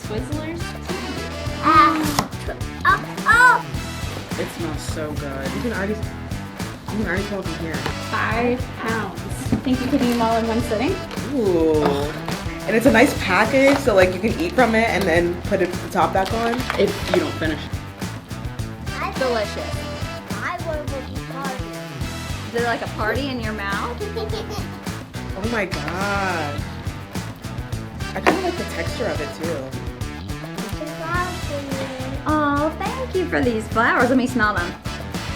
Twizzlers. It smells so good. You can already tell from here. 5 pounds. Think you could eat them all in one sitting? Ooh. And it's a nice package, so like you can eat from it and then put the top back on. If you don't finish. Delicious. Is it like a party in your mouth? Oh my god. I kind of like the texture of it too. Oh, thank you for these flowers. Let me smell them.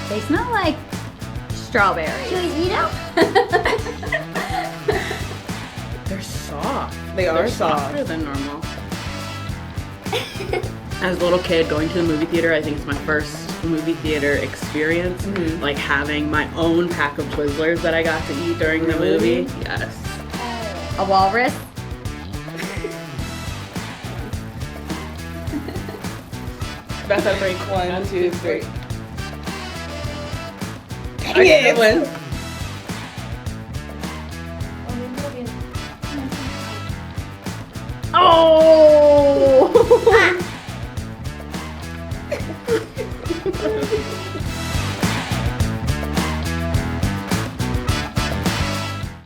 They smell like strawberries. Should we eat them? They're soft. They are soft. Softer than normal. As a little kid going to the movie theater, I think it's my first movie theater experience. Like having my own pack of Twizzlers that I got to eat during the movie. Yes. A walrus. Best out of 3. 1, 2, 3. I get the win. Oh!